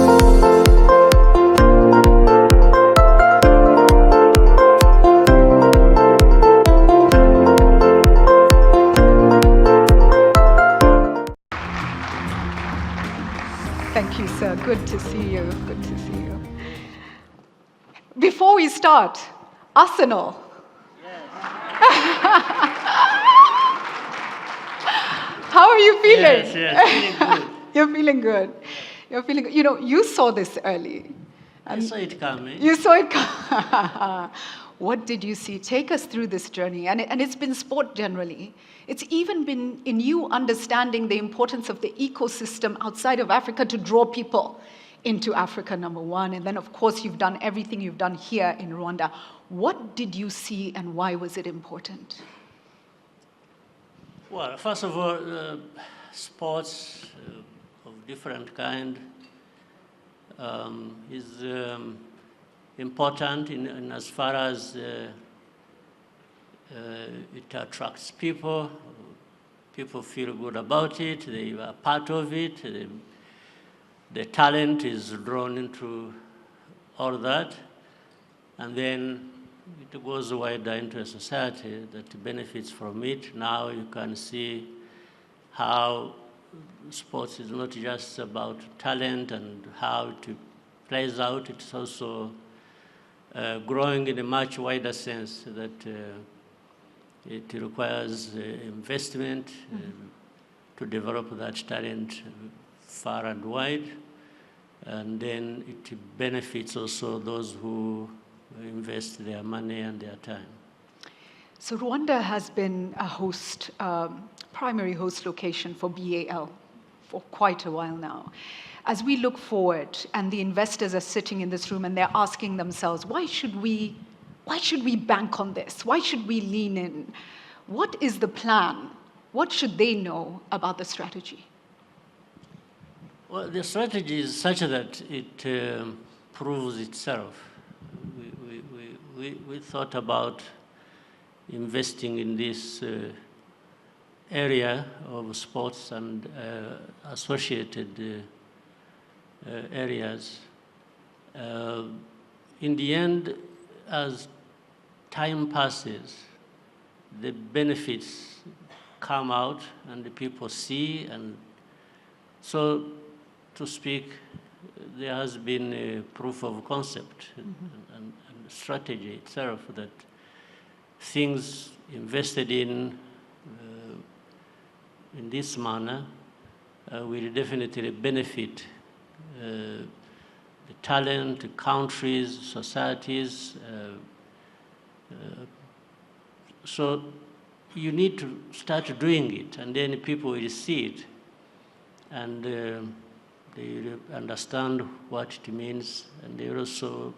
Thank you, sir. Good to see you. Good to see you. Before we start, Arsenal. How are you feeling? Yes, feeling good. You're feeling good. You're feeling good. You know, you saw this early. I saw it coming. You saw it coming. What did you see? Take us through this journey. And it's been sport generally. It's even been in you understanding the importance of the ecosystem outside of Africa to draw people into Africa, number one. And then, of course, you've done everything you've done here in Rwanda. What did you see and why was it important? Well, first of all, sports of different kind is important in as far as it attracts people. People feel good about it. They are part of it. The talent is drawn into all that. And then it goes wider into a society that benefits from it. Now you can see how sports is not just about talent and how it plays out. It's also growing in a much wider sense that it requires investment to develop that talent far and wide. And then it benefits also those who invest their money and their time. So Rwanda has been a host, primary host location for BAL for quite a while now. As we look forward and the investors are sitting in this room and they're asking themselves, why should we bank on this? Why should we lean in? What is the plan? What should they know about the strategy? Well, the strategy is such that it proves itself. We thought about investing in this area of sports and associated areas. In the end, as time passes, the benefits come out and the people see, and so to speak, there has been a proof of concept and strategy itself that things invested in this manner will definitely benefit the talent, countries, societies. So you need to start doing it, and then people will see it, and they will understand what it means, and they will also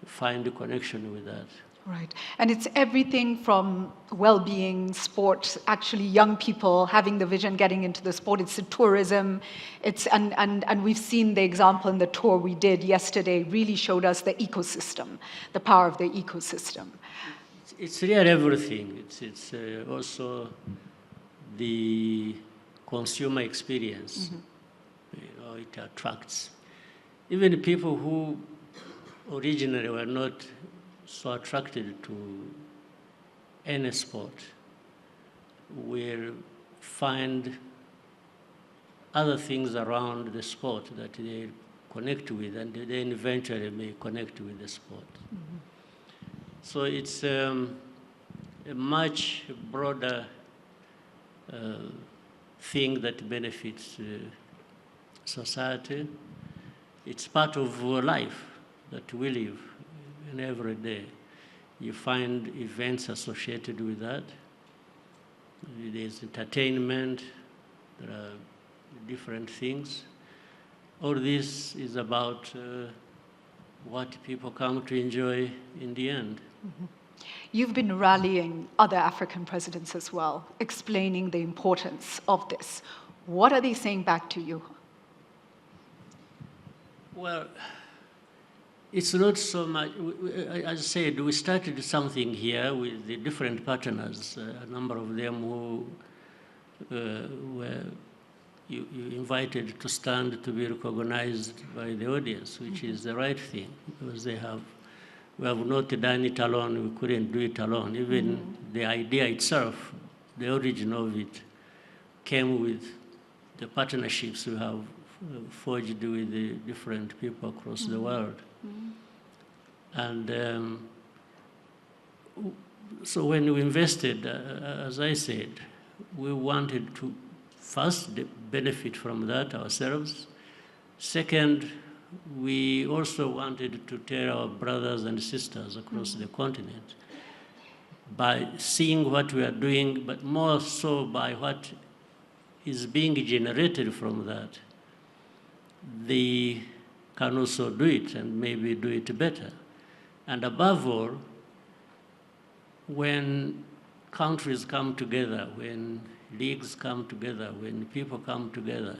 find a connection with that. Right. And it's everything from well-being, sports, actually young people having the vision, getting into the sport. It's the tourism. And we've seen the example in the tour we did yesterday really showed us the ecosystem, the power of the ecosystem. It's really everything. It's also the consumer experience. You know, it attracts even people who originally were not so attracted to any sport will find other things around the sport that they connect with, and then eventually may connect with the sport. So it's a much broader thing that benefits society. It's part of life that we live in every day. You find events associated with that. There's entertainment, there are different things. All this is about what people come to enjoy in the end. You've been rallying other African presidents as well, explaining the importance of this. What are they saying back to you? Well, it's not so much, as I said, we started something here with the different partners, a number of them who were you invited to stand to be recognized by the audience, which is the right thing, because we have not done it alone, we couldn't do it alone. Even the idea itself, the origin of it, came with the partnerships we have forged with the different people across the world. And so when we invested, as I said, we wanted to first benefit from that ourselves. Second, we also wanted to tell our brothers and sisters across the continent by seeing what we are doing, but more so by what is being generated from that. They can also do it and maybe do it better. And above all, when countries come together, when leagues come together, when people come together,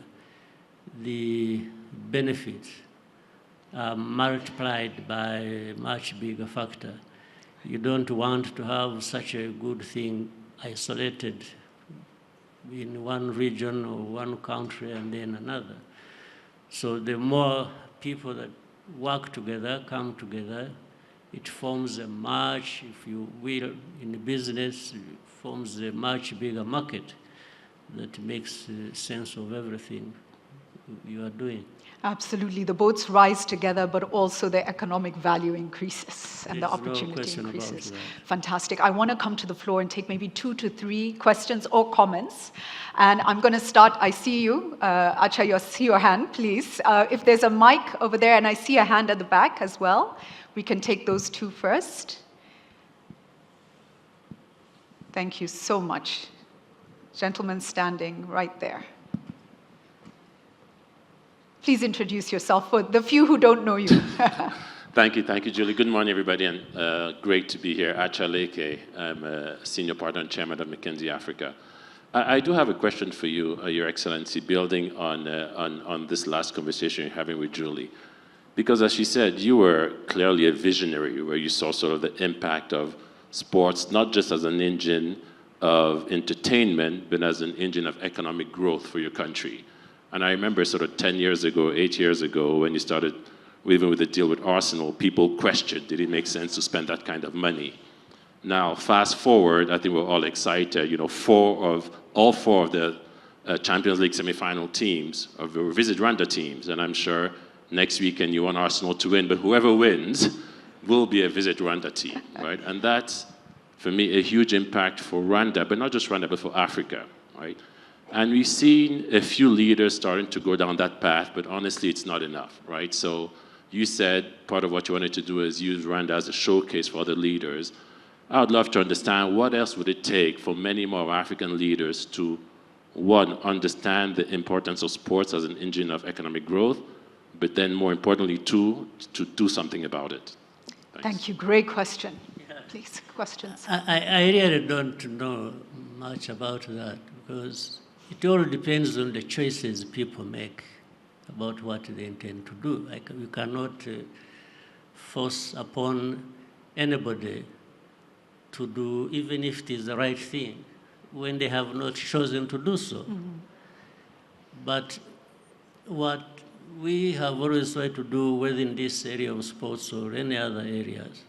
the benefits are multiplied by a much bigger factor. You don't want to have such a good thing isolated in one region or one country and then another. So the more people that work together, come together, it forms a much, if you will, in business, it forms a much bigger market that makes sense of everything you are doing. Absolutely. The boats rise together, but also the economic value increases and the There's no opportunity question about increases. that. Fantastic. I want to come to the floor and take maybe 2 to 3 questions or comments. And I'm going to start. I see you. Acha, you see your hand, please. If there's a mic over there, and I see a hand at the back as well, we can take those 2 first. Thank you so much. Gentleman standing right there. Please introduce yourself for the few who don't know you. Thank you, Julie. Good morning, everybody, and great to be here. Acha Leke, I'm a senior partner and chairman of McKinsey Africa. I do have a question for you, Your Excellency, building on this last conversation you're having with Julie. Because as she said, you were clearly a visionary where you saw sort of the impact of sports, not just as an engine of entertainment, but as an engine of economic growth for your country. And I remember sort of 10 years ago, 8 years ago, when you started even with the deal with Arsenal, people questioned, did it make sense to spend that kind of money? Now, fast forward, I think we're all excited, you know, all four of the Champions League semi-final teams are Visit Rwanda teams, and I'm sure next weekend you want Arsenal to win, but whoever wins will be a Visit Rwanda team, right? And that's, for me, a huge impact for Rwanda, but not just Rwanda, but for Africa, right? And we've seen a few leaders starting to go down that path, but honestly, it's not enough, right? So you said part of what you wanted to do is use Rwanda as a showcase for other leaders. I would love to understand what else would it take for many more African leaders to, one, understand the importance of sports as an engine of economic growth, but then more importantly, two, to do something about it. Thanks. Thank you. Great question. Please, questions. I really don't know much about that because it all depends on the choices people make about what they intend to do. We cannot force upon anybody to do, even if it is the right thing, when they have not chosen to do so. But what we have always tried to do within this area of sports or any other areas,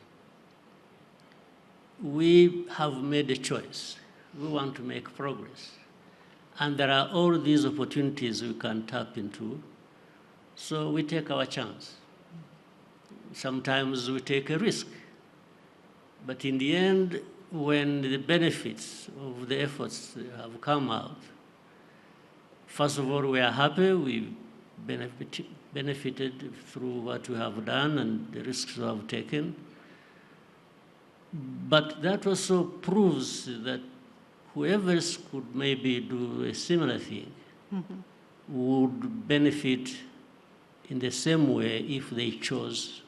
we have made a choice. We want to make progress. And there are all these opportunities we can tap into, so we take our chance. Sometimes we take a risk. But in the end, when the benefits of the efforts have come out, first of all, we are happy. We benefited through what we have done and the risks we have taken. But that also proves that whoever else could maybe do a similar thing would benefit in the same way if they chose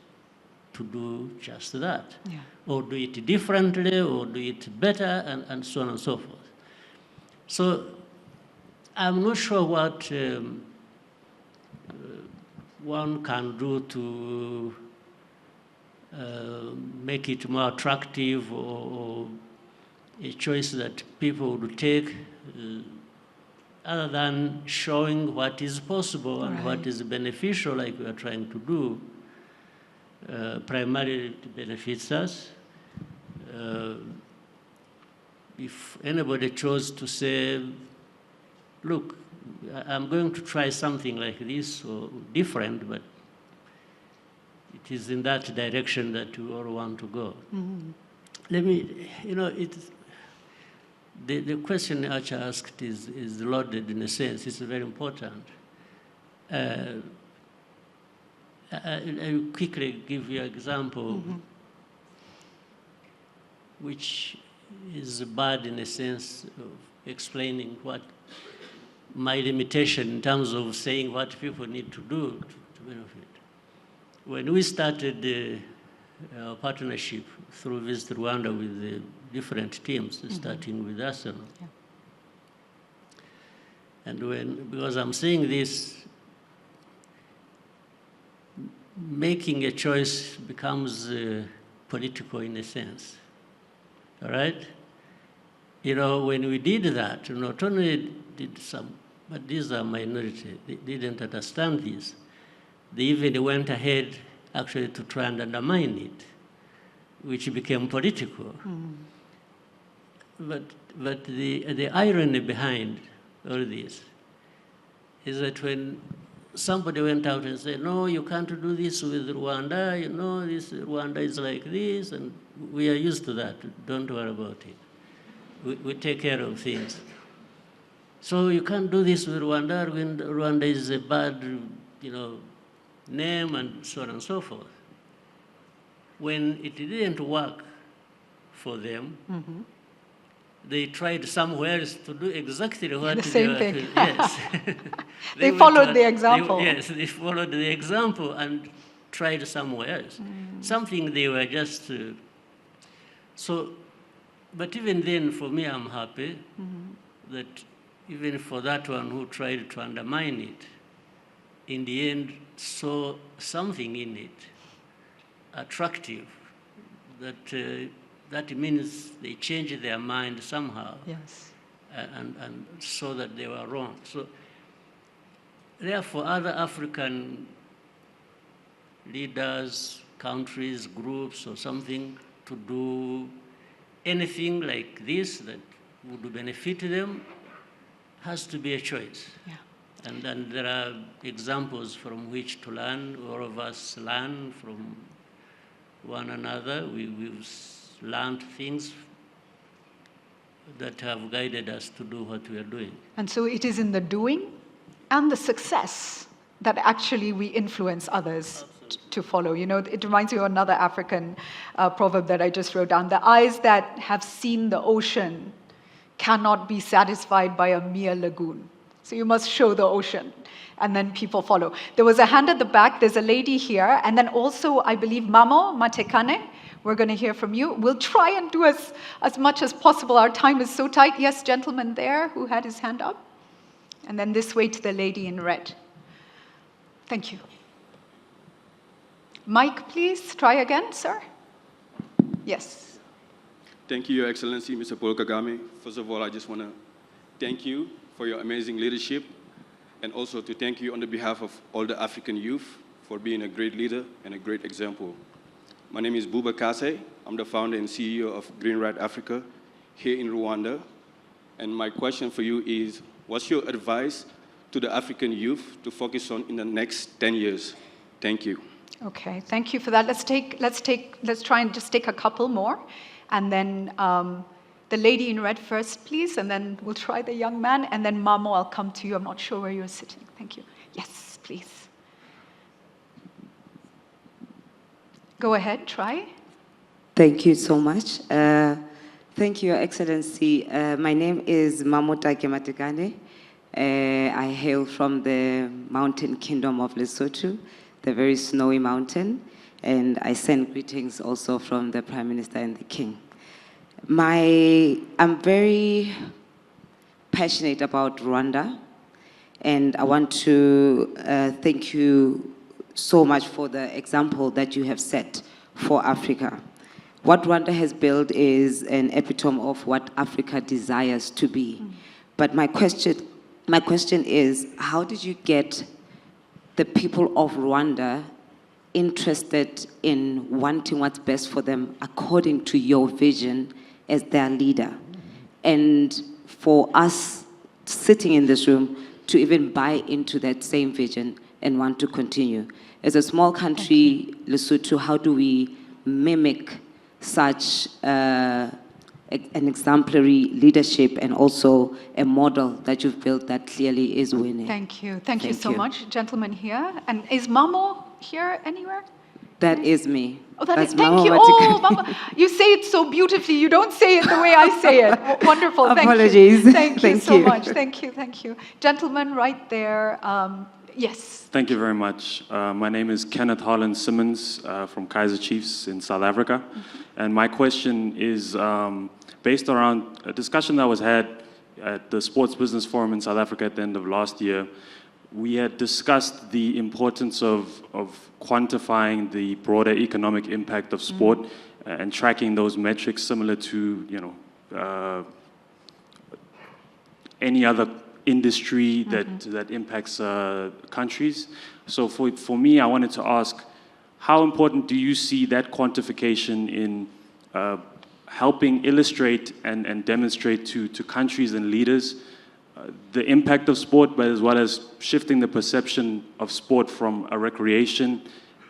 to do just that. Yeah. Or do it differently, or do it better, and so on and so forth. So I'm not sure what one can do to make it more attractive or a choice that people would take. other than showing what is possible and what Right. is beneficial, like we are trying to do, primarily it benefits us. If anybody chose to say, look, I'm going to try something like this or different, but it is in that direction that we all want to go. Let me, the question Archer asked is loaded in a sense. It's very important. I'll quickly give you an example, which is bad in a sense of explaining what my limitation in terms of saying what people need to do to benefit. When we started our partnership through Visit Rwanda with the different teams, starting with Arsenal. Yeah. And because I'm saying this, making a choice becomes political in a sense, all right? When we did that, not only did some, but these are minority, they didn't understand this. They even went ahead actually to try and undermine it, which became political. But the irony behind all this is that when somebody went out and said, no, you can't do this with Rwanda, this Rwanda is like this, and we are used to that, don't worry about it. We take care of things. So you can't do this with Rwanda, when Rwanda is a bad, name, and so on and so forth. When it didn't work for them, they tried somewhere else to do exactly what The same thing. Yes. They went followed to- the example. Yes, they followed the example and tried somewhere else. Something they were just... but even then, for me, I'm happy that even for that one who tried to undermine it, in the end, saw something in it attractive, that means they changed their mind somehow. Yes. And saw that they were wrong. So therefore, other African leaders, countries, groups, or something to do anything like this that would benefit them has to be a choice. Yeah. And there are examples from which to learn. All of us learn from one another. We've learned things that have guided us to do what we are doing. And so it is in the doing and the success that actually we influence others to follow. It reminds me of another African proverb that I just wrote down. The eyes that have seen the ocean cannot be satisfied by a mere lagoon. So you must show the ocean, and then people follow. There was a hand at the back. There's a lady here. And then also, I believe, Mamo Matekane, we're going to hear from you. We'll try and do as much as possible. Our time is so tight. Yes, gentleman there who had his hand up. And then this way to the lady in red. Thank you. Mike, please. Try again, sir. Yes. Thank you, Your Excellency, Mr. Paul Kagame. First of all, I just want to thank you for your amazing leadership, and also to thank you on the behalf of all the African youth for being a great leader and a great example. My name is Uhawe Ikaze. I'm the founder and CEO of Green Right Africa here in Rwanda. And my question for you is, what's your advice to the African youth to focus on in the next 10 years? Thank you. Okay, thank you for that. Let's try and just take a couple more, and then the lady in red first, please, and then we'll try the young man, and then Mamo, I'll come to you. I'm not sure where you're sitting. Thank you. Yes, please. Go ahead, try. Thank you so much. Thank you, Your Excellency. My name is Mamota Kematekane. I hail from the mountain kingdom of Lesotho, the very snowy mountain, and I send greetings also from the Prime Minister and the King. I'm very passionate about Rwanda, and I want to thank you so much for the example that you have set for Africa. What Rwanda has built is an epitome of what Africa desires to be. But my question my question is, how did you get the people of Rwanda interested in wanting what's best for them according to your vision as their leader? And for us sitting in this room to even buy into that same vision and want to continue. As a small country, Lesotho, how do we mimic such an exemplary leadership and also a model that you've built that clearly is winning? Thank you. Thank you so much, gentlemen here. And is Mamo here anywhere? That is me. Oh, that That's is, thank Mama you. Watikani. Oh, Mama, you say it so beautifully. You don't say it the way I say it. Wonderful. Thank Apologies. you. Thank you Thank so you. much. Thank you. Thank you. Gentleman right there. Yes. Thank you very much. My name is Kenneth Holland Simmons from Kaizer Chiefs in South Africa. And my question is based around a discussion that was had at the Sports Business Forum in South Africa at the end of last year. We had discussed the importance of quantifying the broader economic impact of sport and tracking those metrics similar to, you know, any other industry that impacts countries. So for me, I wanted to ask, how important do you see that quantification in helping illustrate and demonstrate to countries and leaders the impact of sport, but as well as shifting the perception of sport from a recreation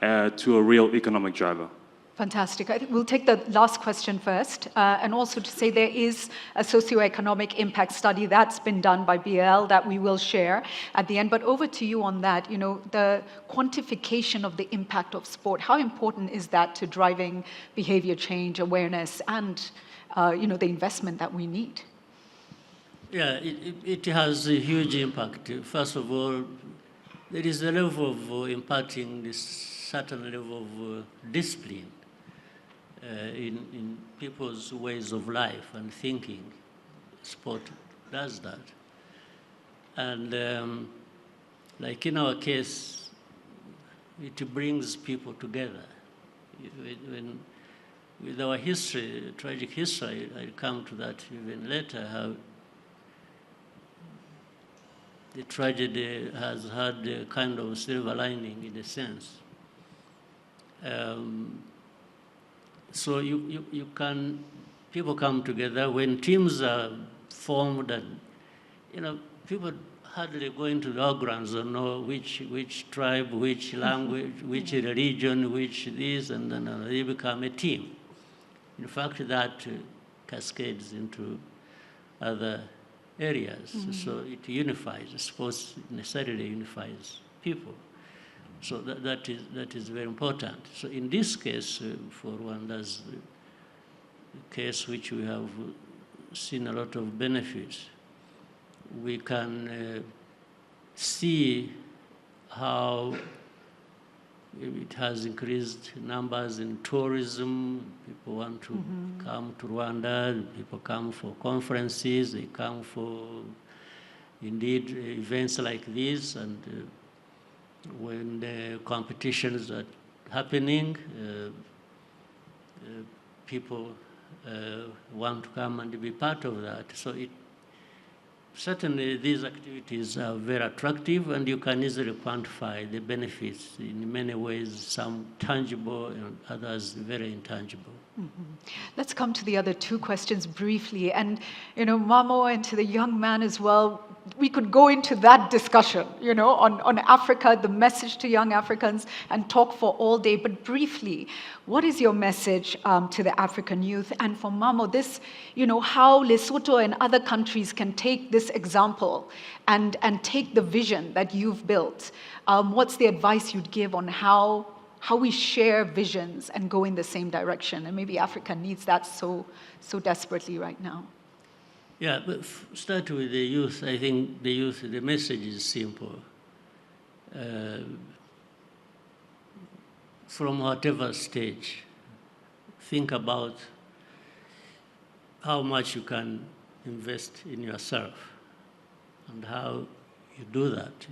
to a real economic driver? Fantastic. I think we'll take the last question first, and also to say there is a socioeconomic impact study that's been done by BL that we will share at the end. But over to you on that, you know, the quantification of the impact of sport. How important is that to driving behavior change, awareness, and you know, the investment that we need? Yeah, it has a huge impact. First of all, there is a level of imparting this certain level of discipline in people's ways of life and thinking. Sport does that. And like in our case, it brings people together. With our history, tragic history, I'll come to that even later, how the tragedy has had a kind of silver lining in a sense. So people come together when teams are formed, and you know, people hardly go into the grounds or know which tribe, which language, which religion, which this, and then they become a team. In fact, that cascades into other areas. So it unifies. Sports necessarily unifies people. So that is very important. So in this case, for Rwanda's case, which we have seen a lot of benefits, we can see how it has increased numbers in tourism. People want to come to Rwanda. People come for conferences. They come for, indeed, events like this. And when the competitions are happening, people want to come and be part of that. So certainly these activities are very attractive, and you can easily quantify the benefits in many ways, some tangible and others very intangible. Let's come to the other two questions briefly. And, you know, Mamo, and to the young man as well, we could go into that discussion, you know, on Africa, the message to young Africans, and talk for all day. But briefly, what is your message to the African youth? And for Mamo, this, you know, how Lesotho and other countries can take this example and take the vision that you've built. What's the advice you'd give on how we share visions and go in the same direction? And maybe Africa needs that so desperately right now. Yeah, but start with the youth. I think the message is simple. From whatever stage, think about how much you can invest in yourself and how you do that.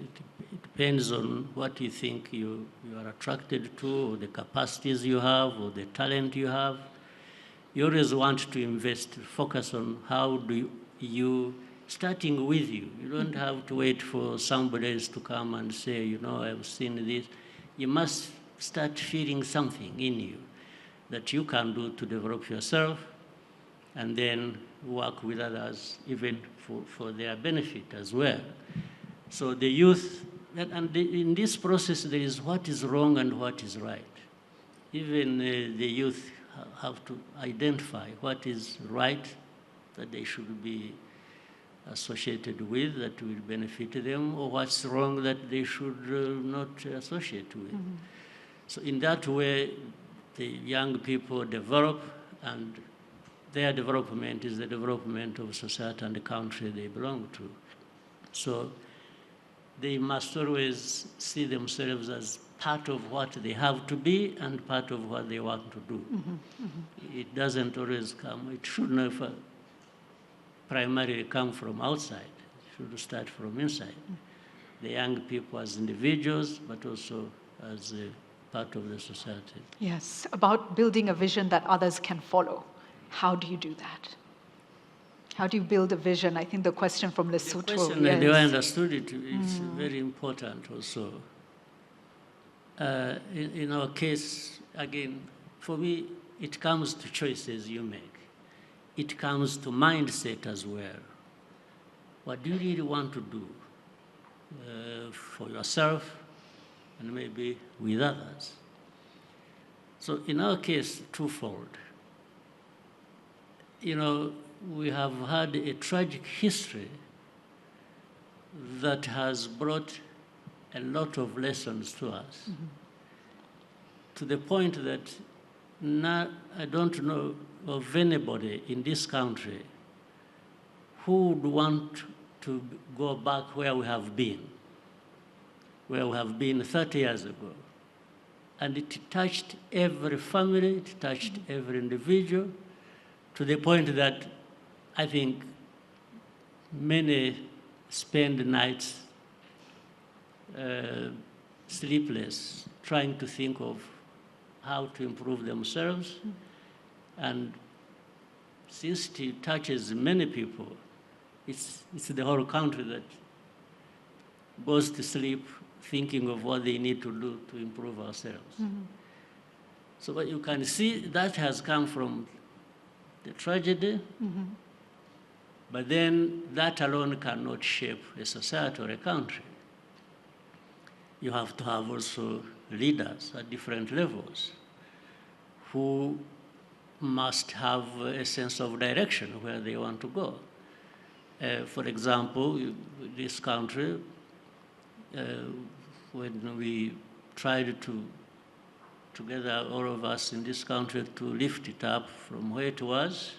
It depends on what you think you are attracted to, or the capacities you have, or the talent you have. You always want to invest, focus on how do you starting with you. You don't have to wait for somebody else to come and say, you know, I've seen this. You must start feeling something in you that you can do to develop yourself and then work with others even for their benefit as well. So the youth, in this process, there is what is wrong and what is right. Even the youth have to identify what is right that they should be associated with that will benefit them, or what's wrong that they should not associate with. Mm-hmm. So in that way, the young people develop, and their development is the development of society and the country they belong to. So they must always see themselves as part of what they have to be and part of what they want to do. Mm-hmm. Mm-hmm. It doesn't always come, it should never primarily come from outside. It should start from inside. Mm-hmm. The young people as individuals, but also as a part of the society. Yes, about building a vision that others can follow. How do you do that? How do you build a vision? I think the question from Lesotho. The question, yes. The way I understood it, is very important also. In our case, again, for me, it comes to choices you make. It comes to mindset as well. What do you really want to do for yourself and maybe with others? So in our case, twofold. You know, we have had a tragic history that has brought a lot of lessons to us, to the point that now I don't know of anybody in this country who would want to go back where we have been 30 years ago. And it touched every family, it touched every individual, to the point that I think many spend nights sleepless, trying to think of how to improve themselves. And since it touches many people, it's the whole country that goes to sleep thinking of what they need to do to improve ourselves. So what you can see, that has come from the tragedy, but then that alone cannot shape a society or a country. You have to have also leaders at different levels who must have a sense of direction where they want to go. For example, this country, when we tried to, together all of us in this country, to lift it up from where it was,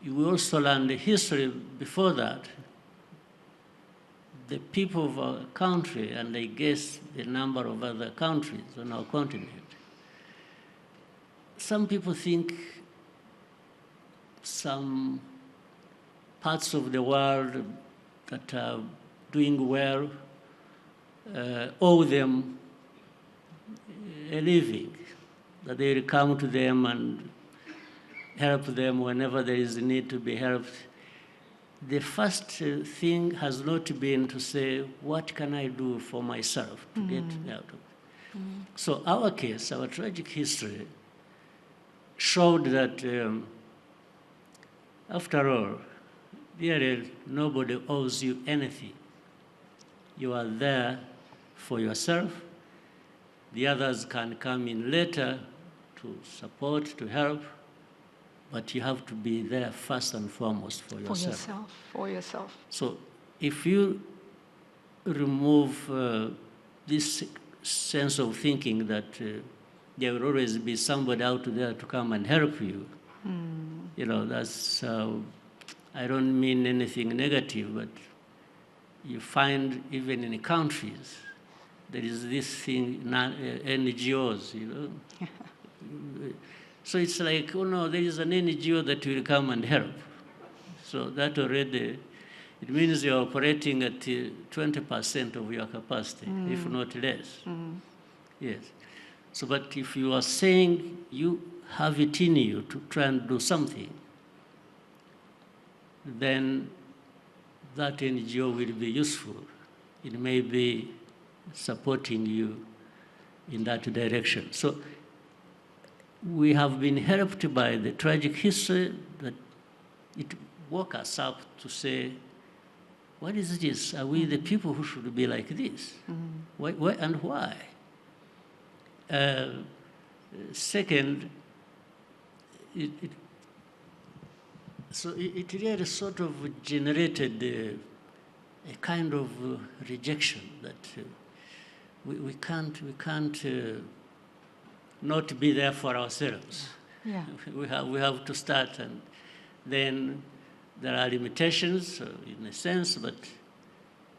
we also learned the history before that. The people of our country, and I guess the number of other countries on our continent, some people think some parts of the world that are doing well owe them a living, that they will come to them and help them whenever there is a need to be helped. The first thing has not been to say, what can I do for myself to get out of it? So our case, our tragic history, showed that after all, really nobody owes you anything. You are there for yourself. The others can come in later to support, to help, but you have to be there first and foremost for yourself. For yourself. So if you remove this sense of thinking that there will always be somebody out there to come and help you, you know, that's, I don't mean anything negative, but you find even in countries, there is this thing, NGOs, you know. So it's like, oh no, there is an NGO that will come and help. So that already, it means you're operating at 20% of your capacity, if not less. Yes. So, but if you are saying you have it in you to try and do something, then that NGO will be useful. It may be supporting you in that direction. So we have been helped by the tragic history that it woke us up to say, what is this? Are we the people who should be like this? Why and why? Second, so it really sort of generated a kind of rejection that we can't not be there for ourselves. Yeah. We have to start, and then there are limitations in a sense, but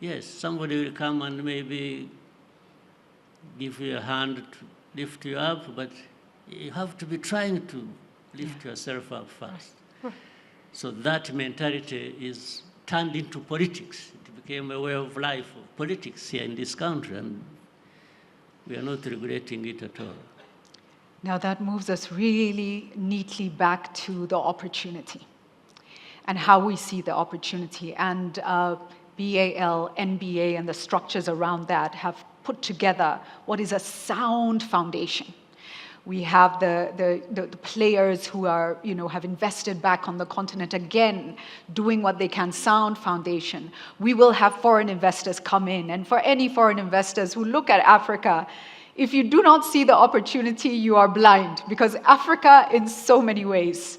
yes, somebody will come and maybe give you a hand to lift you up, but you have to be trying to lift yourself up first. Right. So that mentality is turned into politics. It became a way of life, of politics here in this country, and we are not regretting it at all. Now that moves us really neatly back to the opportunity and how we see the opportunity. And BAL, NBA, and the structures around that have put together what is a sound foundation. We have the players who are, have invested back on the continent again, doing what they can, sound foundation. We will have foreign investors come in, and for any foreign investors who look at Africa, if you do not see the opportunity, you are blind, because Africa in so many ways,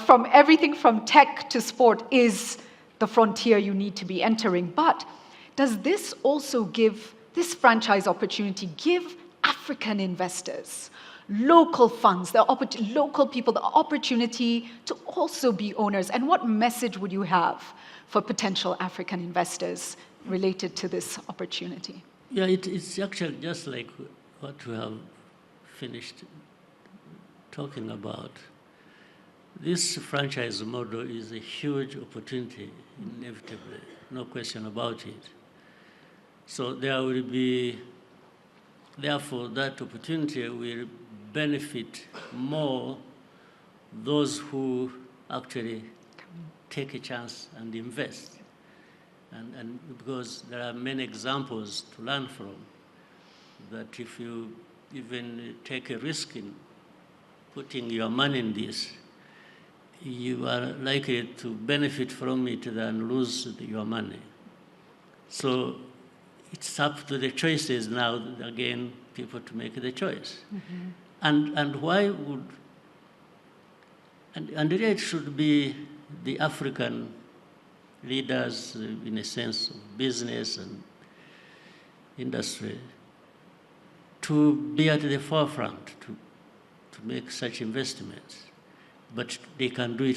from everything from tech to sport, is the frontier you need to be entering. But does this also give, this franchise opportunity, give African investors, local funds, local people, the opportunity to also be owners? And what message would you have for potential African investors related to this opportunity? Yeah, it's actually just like what we have finished talking about. This franchise model is a huge opportunity, inevitably, no question about it. So there will be, therefore, that opportunity will benefit more those who actually take a chance and invest. And because there are many examples to learn from, that if you even take a risk in putting your money in this, you are likely to benefit from it than lose your money. So it's up to the choices now, again, people to make the choice. And why would, and it should be the African leaders, in a sense of business and industry, to be at the forefront, to make such investments. But they can do it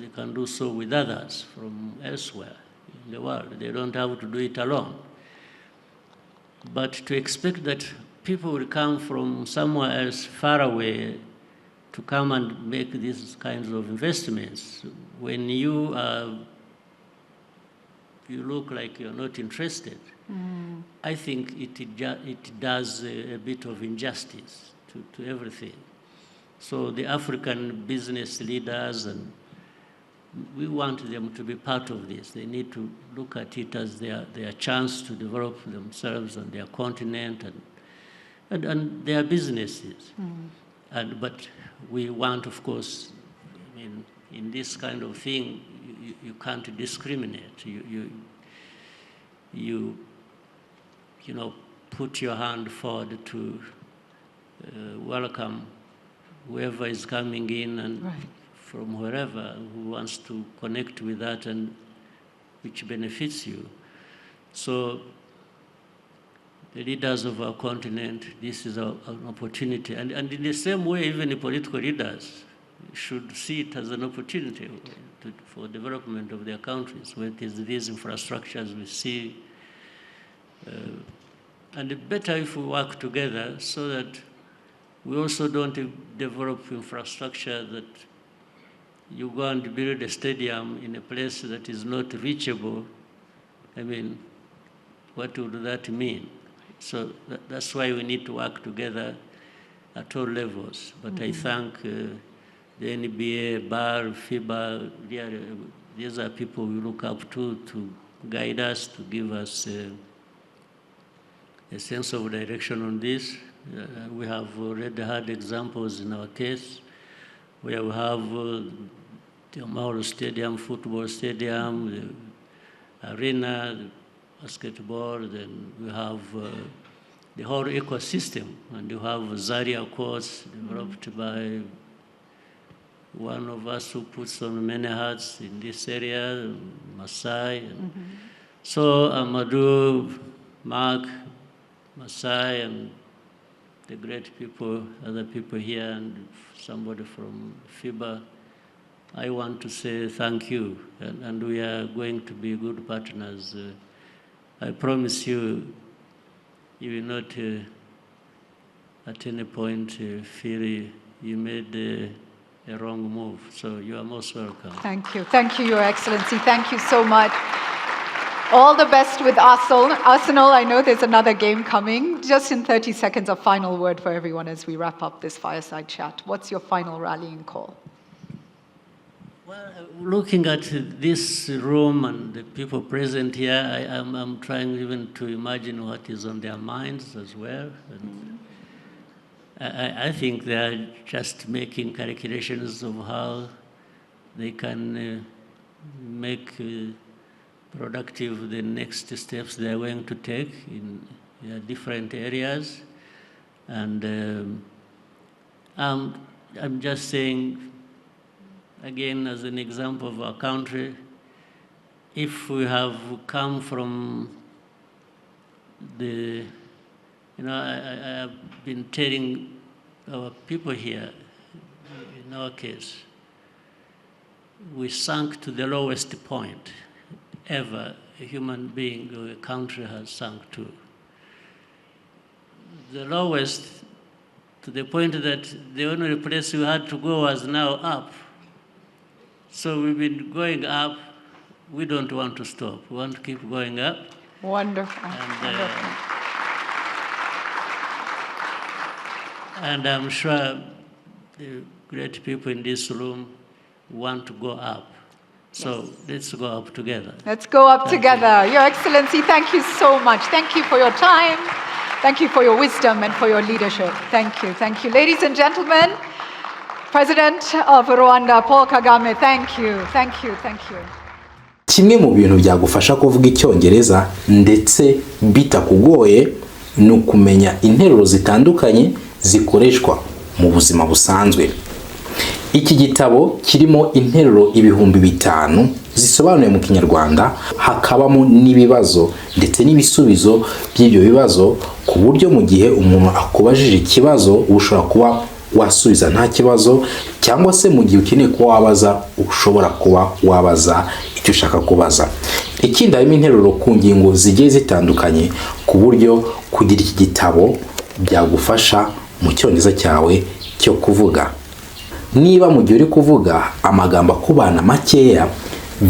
they can do so with others from elsewhere in the world. They don't have to do it alone. But to expect that people will come from somewhere else far away to come and make these kinds of investments, when you look like you're not interested, I think it does a bit of injustice to everything. So the African business leaders, and we want them to be part of this. They need to look at it as their chance to develop themselves and their continent and their businesses. But we want, of course, I mean, in this kind of thing, you can't discriminate. You put your hand forward to welcome whoever is coming in and from wherever who wants to connect with that and which benefits you. So the leaders of our continent, this is an opportunity. And in the same way, even the political leaders should see it as an opportunity for development of their countries, where it is these infrastructures we see. And better if we work together so that we also don't develop infrastructure that you go and build a stadium in a place that is not reachable. I mean, what would that mean? So that's why we need to work together at all levels. But I thank the NBA, BAR, FIBA, these are people we look up to guide us, to give us a sense of direction on this. We have already had examples in our case where we have the Amahoro Stadium, football stadium, the arena, the basketball, then we have the whole ecosystem, and you have Zaria courts developed by one of us who puts on many hats in this area, Masai. So Amadou, Mark, Masai, and the great people, other people here, and somebody from FIBA, I want to say thank you, and we are going to be good partners. I promise you, you will not at any point feel you made a wrong move. So you are most welcome. Thank you. Thank you, Your Excellency. Thank you so much. All the best with Arsenal. I know there's another game coming. Just in 30 seconds, a final word for everyone as we wrap up this fireside chat. What's your final rallying call? Well, looking at this room and the people present here, I'm trying even to imagine what is on their minds as well. And I think they are just making calculations of how they can make productive the next steps they are going to take in different areas. And I'm just saying, again, as an example of our country, if we have come from the, I have been telling our people here, in our case, we sunk to the lowest point ever a human being or a country has sunk to. The lowest, to the point that the only place we had to go was now up. So we've been going up. We don't want to stop. We want to keep going up. Wonderful. And I'm sure the great people in this room want to go up. So let's go up together. Let's go up together. Your Excellency, thank you so much. Thank you for your time. Thank you for your wisdom and for your leadership. Thank you. Thank you. Ladies and gentlemen, President of Rwanda, Paul Kagame, thank you. Thank you. Thank you. Kimwe mu bintu byagufasha kuvuga icyongereza ndetse bitakugoye ni ukumenya interuro zitandukanye zikoreshwa mu buzima busanzwe. Iki gitabo kirimo interuro 5,000 zisobanuye mu Kinyarwanda, hakabamo n'ibibazo ndetse n'ibisubizo by'ibyo bibazo, ku buryo mu gihe umuntu akubajije ikibazo ushobora kuba wasubiza nta kibazo, cyangwa se mu gihe ukeneye kuba wabaza ushobora kuba wabaza icyo ushaka kubaza. Ikindi harimo interuro ku ngingo zigiye zitandukanye, ku buryo kugira iki gitabo byagufasha mu cyongereza cyawe cyo kuvuga. Niba mu gihe uri kuvuga amagambo akubana makeya,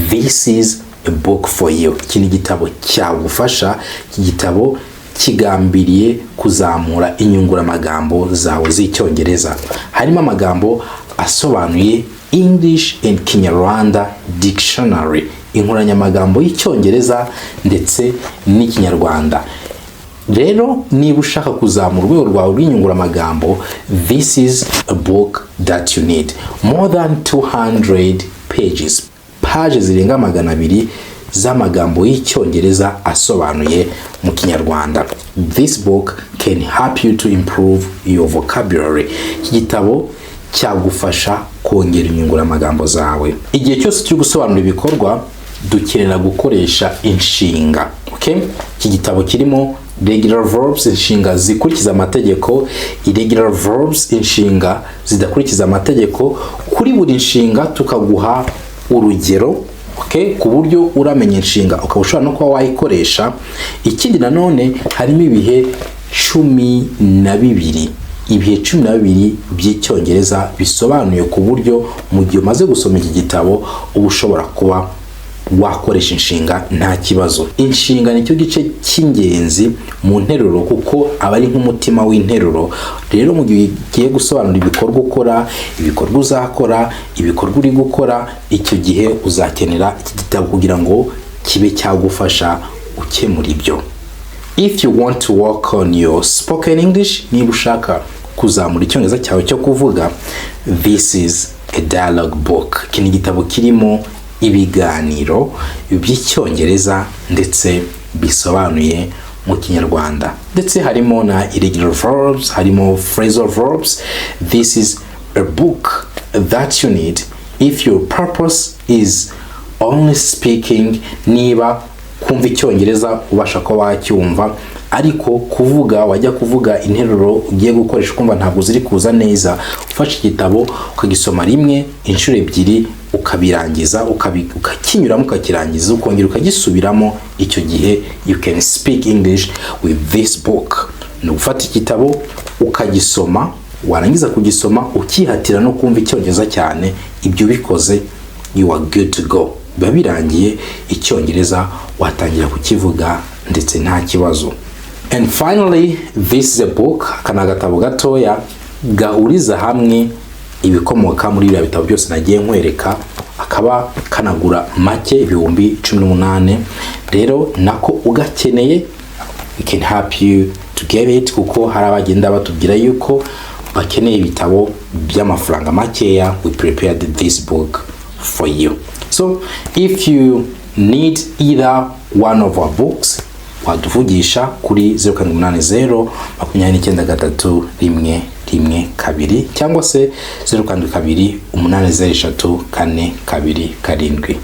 this is a book for you. Iki ni igitabo cyagufasha. Iki gitabo kigambiriye kuzamura inyunguramagambo zawe z'icyongereza. Harimo amagambo asobanuye English and Kinyarwanda Dictionary, inkoranyamagambo y'icyongereza ndetse n'ikinyarwanda. Rero niba ushaka kuzamura urwego rwawe rw'inyunguramagambo, this is a book that you need. More than 200 pages. Pages zirenga 200 z'amagambo y'icyongereza asobanuye mu Kinyarwanda. This book can help you to improve your vocabulary. Iki gitabo cyagufasha kongera inyunguramagambo zawe. Igihe cyose cyo gusobanura ibikorwa dukenera gukoresha inshinga. Okay? Iki gitabo kirimo regular verbs, inshinga zikurikiza amategeko, irregular verbs, inshinga zidakurikiza amategeko. Kuri buri inshinga tukaguha urugero, okay, ku buryo uramenya inshinga ukabashobora no kuba wayikoresha. Ikindi nanone harimo ibihe 12, ibihe 12 by'icyongereza bisobanuye ku buryo mu gihe umaze gusoma iki gitabo uba ushobora kuba wakoresha inshinga nta kibazo. Inshinga nicyo gice cy'ingenzi mu nteruro kuko aba ari nk'umutima w'interuro. Rero mu gihe ugiye gusobanura ibikorwa ukora, ibikorwa uzakora, ibikorwa uri gukora, icyo gihe uzakenera iki gitabo kugira ngo kibe cyagufasha gukemura ibyo. If you want to work on your spoken English, niba ushaka kuzamura icyongereza cyawe cyo kuvuga, this is a dialogue book. Iki ni igitabo kirimo ibiganiro by'icyongereza ndetse bisobanuye mu Kinyarwanda. Ndetse harimo na irregular verbs, harimo phrasal verbs. This is a book that you need if your purpose is only speaking, niba kumva icyongereza ubasha ko wacyumva ariko kuvuga wajya kuvuga interuro ugiye gukoresha kumva ntabwo ziri kuza neza, ufashe igitabo ukagisoma rimwe inshuro ebyiri ukabirangiza ukakinyuramo ukakirangiza ukongera ukagisubiramo, icyo gihe you can speak English with this book. Ni ufata igitabo ukagisoma, warangiza kugisoma ukihatira no kumva icyongereza cyane, ibyo bikoze you are good to go. Biba birangiye icyongereza watangira kukivuga ndetse nta kibazo. And finally, this is a book, kana gatabo gatoya gahuriza hamwe ibikomoka muri bya bitabo byose nagiye nkwereka, akaba kanagura make ibihumbi 18. Rero nako ugakeneye, we can help you to get it kuko hari abagenda batubwira yuko bakeneye ibitabo by'amafaranga makeya. We prepared this book for you. So if you need either one of our books, waduvugisha kuri 0780 29 112 cyangwa se 022 803 427.